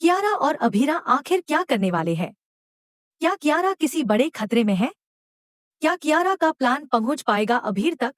कियारा और अभीरा आखिर क्या करने वाले हैं? क्या कियारा किसी बड़े खतरे में है? क्या कियारा का प्लान पहुंच पाएगा अभीर तक?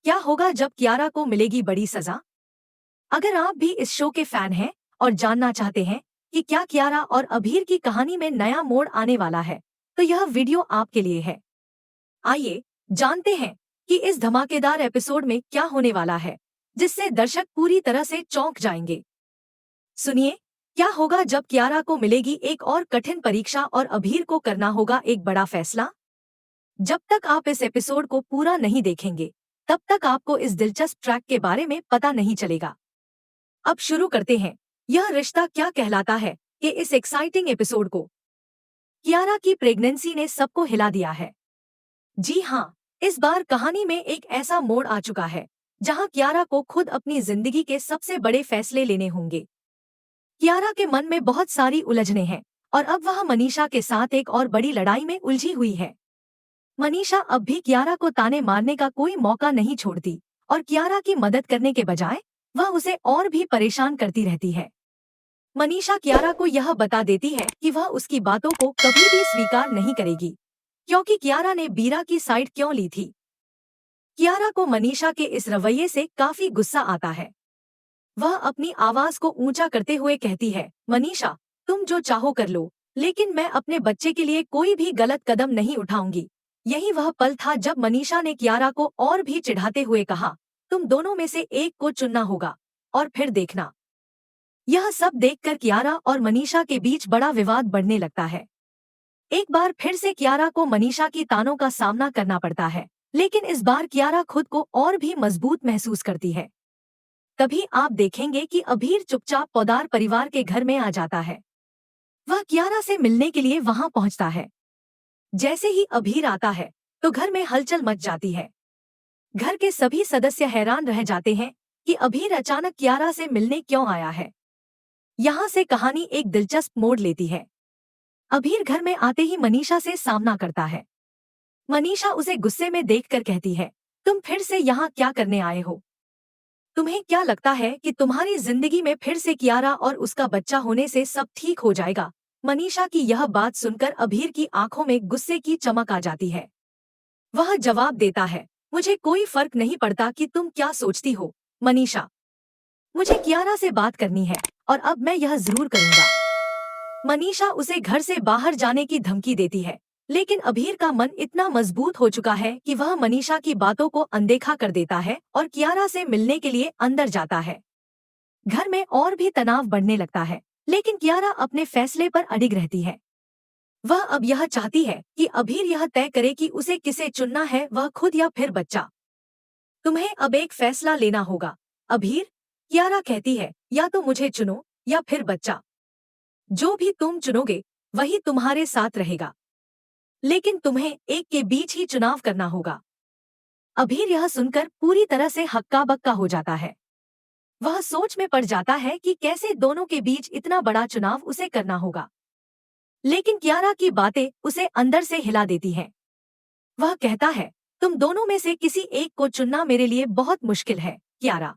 क्या होगा जब कियारा को मिलेगी बड़ी सजा? अगर आप भी इस शो के फैन हैं और जानना चाहते हैं कि क्या कियारा और अभीर की कहानी में नया मोड़ आने वाला है, तो यह वीडियो आपके लिए है। आइए जानते हैं कि इस धमाकेदार एपिसोड में क्या होने वाला है, जिससे दर्शक पूरी तरह से चौंक जाएंगे। सुनिए, क्या होगा जब कियारा को मिलेगी एक और कठिन परीक्षा और अभीर को करना होगा एक बड़ा फैसला? जब तक आप इस एपिसोड को पूरा नहीं देखेंगे, तब तक आपको इस दिलचस्प ट्रैक के बारे में पता नहीं चलेगा। अब शुरू करते हैं। यह रिश्ता क्या कहलाता है कि इस एक्साइटिंग एपिसोड को। कियारा की प्रेगनेंसी ने सबको हिला दिया है। जी हाँ, इस बार कहानी में एक ऐसा मोड़ आ चुका है जहाँ कियारा को खुद अपनी जिंदगी के सबसे बड़े फैसले लेने होंगे। कियारा के मन में बहुत सारी उलझनें हैं और अब वह मनीषा के साथ एक और बड़ी लड़ाई में उलझी हुई है। मनीषा अब भी कियारा को ताने मारने का कोई मौका नहीं छोड़ती और कियारा की मदद करने के बजाय वह उसे और भी परेशान करती रहती है। मनीषा कियारा को यह बता देती है कि वह उसकी बातों को कभी भी स्वीकार नहीं करेगी, क्योंकि कियारा ने बीरा की साइड क्यों ली थी। कियारा को मनीषा के इस रवैये से काफी गुस्सा आता है। वह अपनी आवाज को ऊंचा करते हुए कहती है, मनीषा, तुम जो चाहो कर लो, लेकिन मैं अपने बच्चे के लिए कोई भी गलत कदम नहीं उठाऊंगी। यही वह पल था जब मनीषा ने कियारा को और भी चिढ़ाते हुए कहा, तुम दोनों में से एक को चुनना होगा और फिर देखना। यह सब देखकर कियारा और मनीषा के बीच बड़ा विवाद बढ़ने लगता है। एक बार फिर से कियारा को मनीषा की तानों का सामना करना पड़ता है, लेकिन इस बार कियारा खुद को और भी मजबूत महसूस करती है। तभी आप देखेंगे कि अभीर चुपचाप पौदार परिवार के घर में आ जाता है। वह कियारा से मिलने के लिए वहां पहुंचता है। जैसे ही अभीर आता है, तो घर में हलचल मच जाती है। घर के सभी सदस्य हैरान रह जाते हैं कि अभीर अचानक कियारा से मिलने क्यों आया है। यहाँ से कहानी एक दिलचस्प मोड़ लेती है। अभीर घर में आते ही मनीषा से सामना करता है। मनीषा उसे गुस्से में देखकर कहती है, तुम फिर से यहाँ क्या करने आए हो? तुम्हें क्या लगता है कि तुम्हारी जिंदगी में फिर से कियारा और उसका बच्चा होने से सब ठीक हो जाएगा? मनीषा की यह बात सुनकर अभीर की आंखों में गुस्से की चमक आ जाती है। वह जवाब देता है, मुझे कोई फर्क नहीं पड़ता कि तुम क्या सोचती हो, मनीषा। मुझे कियारा से बात करनी है और अब मैं यह जरूर करूंगा। मनीषा उसे घर से बाहर जाने की धमकी देती है, लेकिन अभीर का मन इतना मजबूत हो चुका है कि वह मनीषा की बातों को अनदेखा कर देता है और कियारा से मिलने के लिए अंदर जाता है। घर में और भी तनाव बढ़ने लगता है, लेकिन कियारा अपने फैसले पर अडिग रहती है। वह अब यह चाहती है कि अभीर यह तय करे कि उसे किसे चुनना है, वह खुद या फिर बच्चा। तुम्हें अब एक फैसला लेना होगा, अभीर, कियारा कहती है, या तो मुझे चुनो या फिर बच्चा। जो भी तुम चुनोगे वही तुम्हारे साथ रहेगा, लेकिन तुम्हें एक के बीच ही चुनाव करना होगा। अभीर यह सुनकर पूरी तरह से हक्का बक्का हो जाता है। वह सोच में पड़ जाता है कि कैसे दोनों के बीच इतना बड़ा चुनाव उसे करना होगा। लेकिन कियारा की बातें उसे अंदर से हिला देती हैं। वह कहता है, तुम दोनों में से किसी एक को चुनना मेरे लिए बहुत मुश्किल है, कियारा।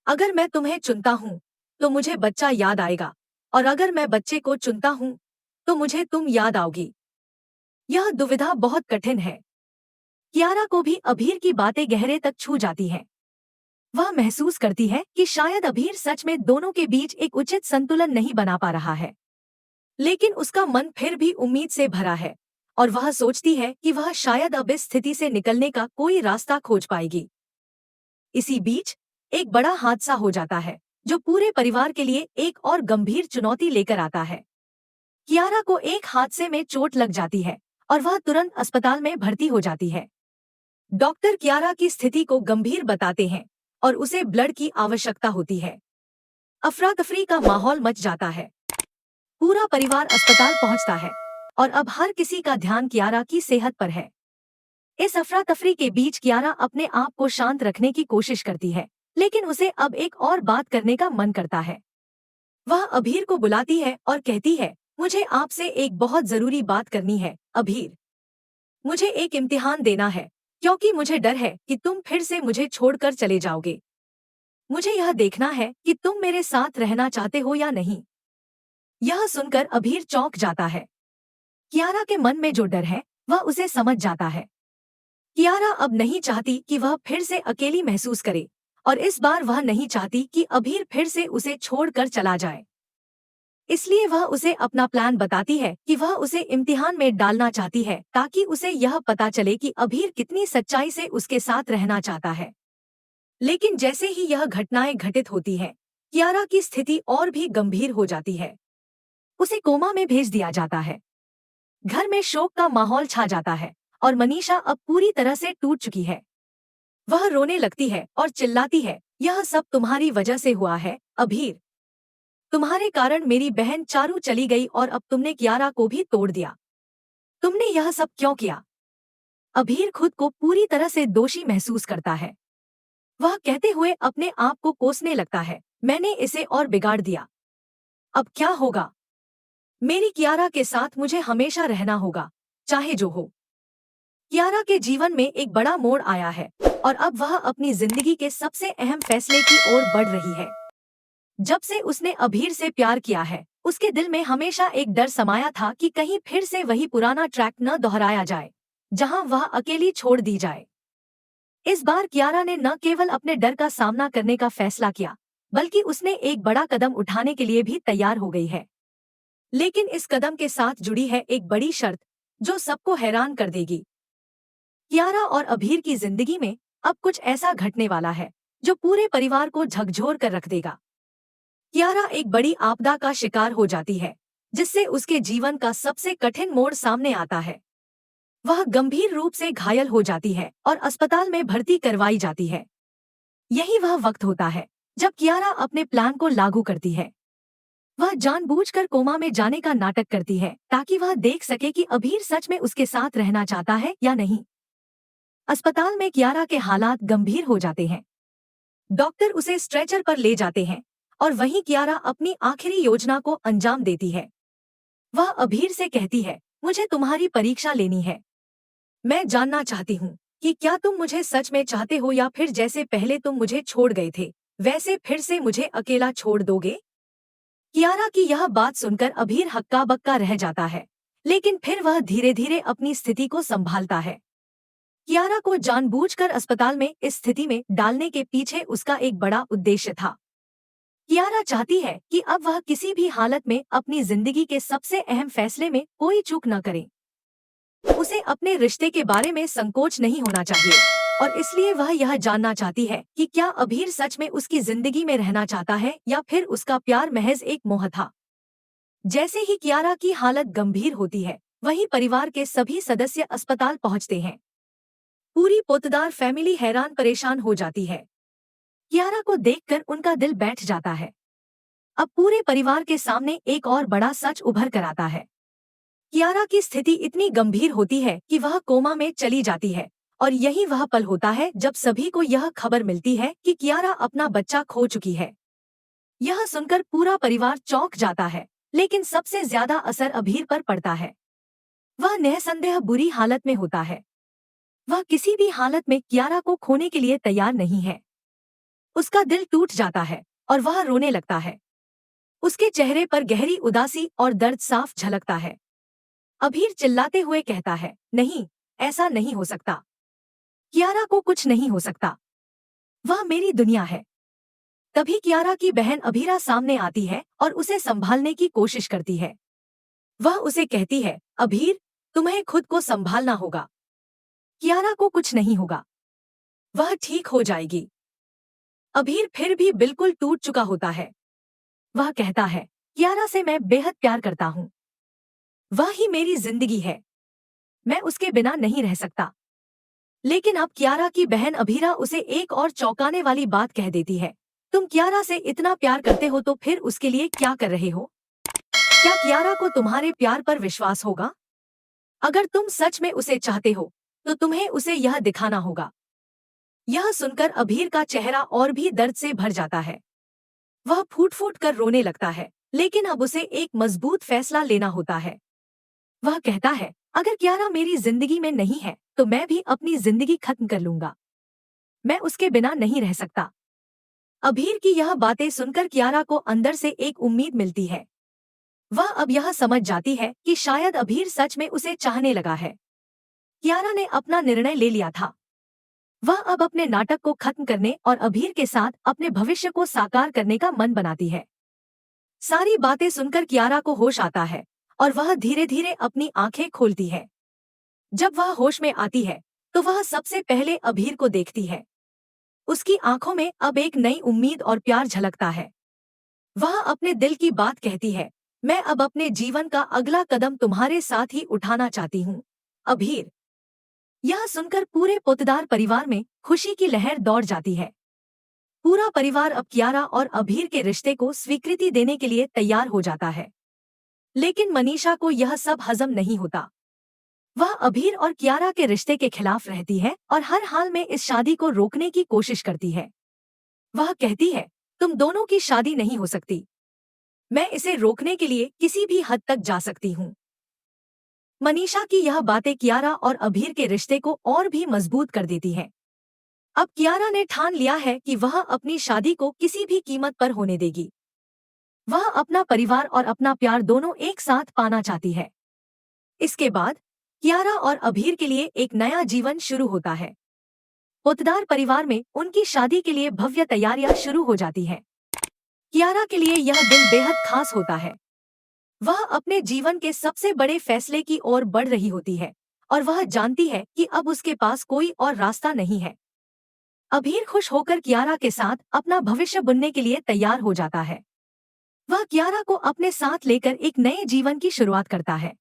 अगर मैं तुम्हें चुनता हूँ तो मुझे बच्चा याद आएगा, और अगर मैं बच्चे को चुनता हूँ तो मुझे तुम याद आओगी। यह दुविधा बहुत कठिन है। कियारा को भी अभीर की बातें गहरे तक छू जाती हैं। वह महसूस करती है कि शायद अभीर सच में दोनों के बीच एक उचित संतुलन नहीं बना पा रहा है। लेकिन उसका मन फिर भी उम्मीद से भरा है और वह सोचती है कि वह शायद अब इस स्थिति से निकलने का कोई रास्ता खोज पाएगी। इसी बीच एक बड़ा हादसा हो जाता है, जो पूरे परिवार के लिए एक और गंभीर चुनौती लेकर आता है। कियारा को एक हादसे में चोट लग जाती है और वह तुरंत अस्पताल में भर्ती हो जाती है। डॉक्टर कियारा की स्थिति को गंभीर बताते हैं और उसे ब्लड की आवश्यकता होती है। अफरा तफरी का माहौल मच जाता है। पूरा परिवार अस्पताल पहुंचता है और अब हर किसी का ध्यान कियारा की सेहत पर है। इस अफरा तफरी के बीच कियारा अपने आप को शांत रखने की कोशिश करती है, लेकिन उसे अब एक और बात करने का मन करता है। वह अभीर को बुलाती है और कहती है, मुझे आपसे एक बहुत जरूरी बात करनी है, अभीर। मुझे एक इम्तिहान देना है, क्योंकि मुझे डर है कि तुम फिर से मुझे छोड़कर चले जाओगे। मुझे यह देखना है कि तुम मेरे साथ रहना चाहते हो या नहीं। यह सुनकर अभीर चौंक जाता है। कियारा के मन में जो डर है वह उसे समझ जाता है। कियारा अब नहीं चाहती कि वह फिर से अकेली महसूस करे, और इस बार वह नहीं चाहती कि अभीर फिर से उसे छोड़कर चला जाए। इसलिए वह उसे अपना प्लान बताती है कि वह उसे इम्तिहान में डालना चाहती है, ताकि उसे यह पता चले कि अभीर कितनी सच्चाई से उसके साथ रहना चाहता है। लेकिन जैसे ही यह घटनाएं घटित होती हैं, कियारा की स्थिति और भी गंभीर हो जाती है। उसे कोमा में भेज दिया जाता है। घर में शोक का माहौल छा जाता है और मनीषा अब पूरी तरह से टूट चुकी है। वह रोने लगती है और चिल्लाती है, यह सब तुम्हारी वजह से हुआ है अभीर। तुम्हारे कारण मेरी बहन चारू चली गई और अब तुमने कियारा को भी तोड़ दिया। तुमने यह सब क्यों किया? अभीर खुद को पूरी तरह से दोषी महसूस करता है। वह कहते हुए अपने आप को कोसने लगता है, मैंने इसे और बिगाड़ दिया। अब क्या होगा? मेरी कियारा के साथ मुझे हमेशा रहना होगा, चाहे जो हो। कियारा के जीवन में एक बड़ा मोड़ आया है और अब वह अपनी जिंदगी के सबसे अहम फैसले की ओर बढ़ रही है। जब से उसने अभीर से प्यार किया है, उसके दिल में हमेशा एक डर समाया था कि कहीं फिर से वही पुराना ट्रैक न दोहराया जाए, जहां वह अकेली छोड़ दी जाए। इस बार कियारा ने न केवल अपने डर का सामना करने का फैसला किया, बल्कि उसने एक बड़ा कदम उठाने के लिए भी तैयार हो गई है। लेकिन इस कदम के साथ जुड़ी है एक बड़ी शर्त, जो सबको हैरान कर देगी। कियारा और अभीर की जिंदगी में अब कुछ ऐसा घटने वाला है जो पूरे परिवार को झकझोर कर रख देगा। कियारा एक बड़ी आपदा का शिकार हो जाती है, जिससे उसके जीवन का सबसे कठिन मोड़ सामने आता है। वह गंभीर रूप से घायल हो जाती है और अस्पताल में भर्ती करवाई जाती है। यही वह वक्त होता है जब कियारा अपने प्लान को लागू करती है। वह जानबूझकर कोमा में जाने का नाटक करती है, ताकि वह देख सके कि अभीर सच में उसके साथ रहना चाहता है या नहीं। अस्पताल में कियारा के हालात गंभीर हो जाते हैं। डॉक्टर उसे स्ट्रेचर पर ले जाते हैं और वहीं कियारा अपनी आखिरी योजना को अंजाम देती है। वह अभीर से कहती है, मुझे तुम्हारी परीक्षा लेनी है। मैं जानना चाहती हूँ कि क्या तुम मुझे सच में चाहते हो या फिर जैसे पहले तुम मुझे छोड़ गए थे, वैसे फिर से मुझे अकेला छोड़ दोगे? कियारा की यह बात सुनकर अभीर हक्का बक्का रह जाता है, लेकिन फिर वह धीरे धीरे अपनी स्थिति को संभालता है। कियारा को जानबूझकर अस्पताल में इस स्थिति में डालने के पीछे उसका एक बड़ा उद्देश्य था। कियारा चाहती है कि अब वह किसी भी हालत में अपनी जिंदगी के सबसे अहम फैसले में कोई चूक न करे। उसे अपने रिश्ते के बारे में संकोच नहीं होना चाहिए, और इसलिए वह यह जानना चाहती है कि क्या अभीर सच में उसकी जिंदगी में रहना चाहता है या फिर उसका प्यार महज एक मोह था। जैसे ही कियारा की हालत गंभीर होती है, वहीं परिवार के सभी सदस्य अस्पताल पहुंचते हैं। पूरी पोतदार फैमिली हैरान परेशान हो जाती है। कियारा को देखकर उनका दिल बैठ जाता है। अब पूरे परिवार के सामने एक और बड़ा सच उभर कर आता है। कियारा की स्थिति इतनी गंभीर होती है कि वह कोमा में चली जाती है, और यही वह पल होता है जब सभी को यह खबर मिलती है कि कियारा अपना बच्चा खो चुकी है। यह सुनकर पूरा परिवार चौंक जाता है, लेकिन सबसे ज्यादा असर अभीर पर पड़ता है। वह निःसंदेह बुरी हालत में होता है। वह किसी भी हालत में कियारा को खोने के लिए तैयार नहीं है। उसका दिल टूट जाता है और वह रोने लगता है। उसके चेहरे पर गहरी उदासी और दर्द साफ झलकता है। अभीर चिल्लाते हुए कहता है, नहीं, ऐसा नहीं हो सकता। कियारा को कुछ नहीं हो सकता। वह मेरी दुनिया है। तभी कियारा की बहन अभीरा सामने आती है और उसे संभालने की कोशिश करती है। वह उसे कहती है, अभीर, तुम्हें खुद को संभालना होगा। कियारा को कुछ नहीं होगा। वह ठीक हो जाएगी। अभीर फिर भी बिल्कुल टूट चुका होता है। वह कहता है, कियारा से मैं बेहद प्यार करता हूँ। वह ही मेरी जिंदगी है। मैं उसके बिना नहीं रह सकता। लेकिन अब कियारा की बहन अभीरा उसे एक और चौंकाने वाली बात कह देती है, तुम कियारा से इतना प्यार करते हो तो फिर उसके लिए क्या कर रहे हो? क्या कियारा को तुम्हारे प्यार पर विश्वास होगा? अगर तुम सच में उसे चाहते हो तो तुम्हें उसे यह दिखाना होगा। यह सुनकर अभीर का चेहरा और भी दर्द से भर जाता है। वह फूट फूट कर रोने लगता है, लेकिन अब उसे एक मजबूत फैसला लेना होता है। वह कहता है, अगर कियारा मेरी जिंदगी में नहीं है तो मैं भी अपनी जिंदगी खत्म कर लूंगा। मैं उसके बिना नहीं रह सकता। अभीर की यह बातें सुनकर कियारा को अंदर से एक उम्मीद मिलती है। वह अब यह समझ जाती है कि शायद अभीर सच में उसे चाहने लगा है। कियारा ने अपना निर्णय ले लिया था। वह अब अपने नाटक को खत्म करने और अभीर के साथ अपने भविष्य को साकार करने का मन बनाती है। सारी बातें सुनकर कियारा को होश आता है और वह धीरे धीरे अपनी आंखें खोलती है। जब वह होश में आती है तो वह सबसे पहले अभीर को देखती है। उसकी आंखों में अब एक नई उम्मीद और प्यार झलकता है। वह अपने दिल की बात कहती है, मैं अब अपने जीवन का अगला कदम तुम्हारे साथ ही उठाना चाहती हूँ, अभीर। यह सुनकर पूरे पोतदार परिवार में खुशी की लहर दौड़ जाती है। पूरा परिवार अब कियारा और अभीर के रिश्ते को स्वीकृति देने के लिए तैयार हो जाता है। लेकिन मनीषा को यह सब हजम नहीं होता। वह अभीर और कियारा के रिश्ते के खिलाफ रहती है और हर हाल में इस शादी को रोकने की कोशिश करती है। वह कहती है, तुम दोनों की शादी नहीं हो सकती। मैं इसे रोकने के लिए किसी भी हद तक जा सकती हूँ। मनीषा की यह बातें कियारा और अभीर के रिश्ते को और भी मजबूत कर देती हैं। अब कियारा ने ठान लिया है कि वह अपनी शादी को किसी भी कीमत पर होने देगी। वह अपना परिवार और अपना प्यार दोनों एक साथ पाना चाहती है। इसके बाद कियारा और अभीर के लिए एक नया जीवन शुरू होता है। पोतदार परिवार में उनकी शादी के लिए भव्य तैयारियां शुरू हो जाती हैं। कियारा के लिए यह दिन बेहद खास होता है। वह अपने जीवन के सबसे बड़े फैसले की ओर बढ़ रही होती है और वह जानती है कि अब उसके पास कोई और रास्ता नहीं है। अभीर खुश होकर कियारा के साथ अपना भविष्य बुनने के लिए तैयार हो जाता है। वह कियारा को अपने साथ लेकर एक नए जीवन की शुरुआत करता है।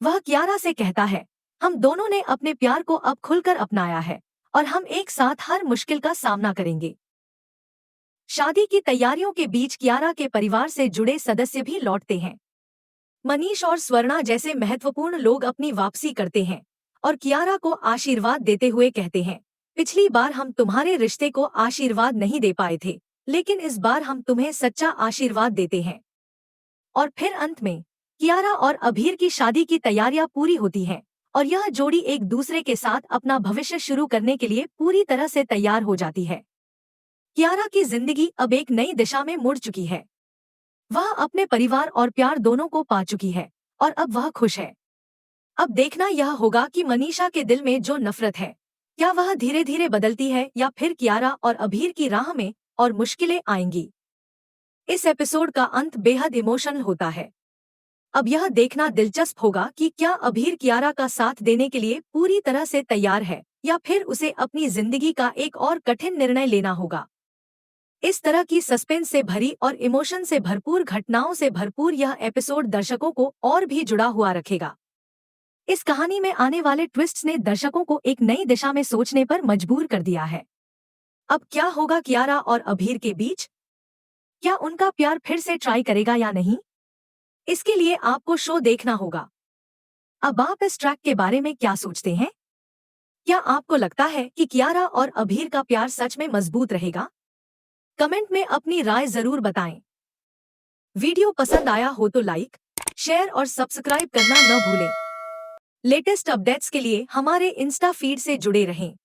वह कियारा से कहता है, हम दोनों ने अपने प्यार को अब खुलकर अपनाया है और हम एक साथ हर मुश्किल का सामना करेंगे। शादी की तैयारियों के बीच कियारा के परिवार से जुड़े सदस्य भी लौटते हैं। मनीष और स्वर्णा जैसे महत्वपूर्ण लोग अपनी वापसी करते हैं और कियारा को आशीर्वाद देते हुए कहते हैं, पिछली बार हम तुम्हारे रिश्ते को आशीर्वाद नहीं दे पाए थे, लेकिन इस बार हम तुम्हें सच्चा आशीर्वाद देते हैं। और फिर अंत में कियारा और अभीर की शादी की तैयारियां पूरी होती हैं और यह जोड़ी एक दूसरे के साथ अपना भविष्य शुरू करने के लिए पूरी तरह से तैयार हो जाती है। कियारा की जिंदगी अब एक नई दिशा में मुड़ चुकी है। वह अपने परिवार और प्यार दोनों को पा चुकी है और अब वह खुश है। अब देखना यह होगा कि मनीषा के दिल में जो नफरत है, क्या वह धीरे धीरे बदलती है या फिर कियारा और अभीर की राह में और मुश्किलें आएंगी। इस एपिसोड का अंत बेहद इमोशनल होता है। अब यह देखना दिलचस्प होगा कि क्या अभीर कियारा का साथ देने के लिए पूरी तरह से तैयार है या फिर उसे अपनी जिंदगी का एक और कठिन निर्णय लेना होगा। इस तरह की सस्पेंस से भरी और इमोशन से भरपूर घटनाओं से भरपूर यह एपिसोड दर्शकों को और भी जुड़ा हुआ रखेगा। इस कहानी में आने वाले ट्विस्ट्स ने दर्शकों को एक नई दिशा में सोचने पर मजबूर कर दिया है। अब क्या होगा कियारा और अभीर के बीच? क्या उनका प्यार फिर से ट्राई करेगा या नहीं? इसके लिए आपको शो देखना होगा। अब आप इस ट्रैक के बारे में क्या सोचते हैं? क्या आपको लगता है कि कियारा और अभीर का प्यार सच में मजबूत रहेगा? कमेंट में अपनी राय जरूर बताएं। वीडियो पसंद आया हो तो लाइक, शेयर और सब्सक्राइब करना न भूलें। लेटेस्ट अपडेट्स के लिए हमारे इंस्टा फीड से जुड़े रहें।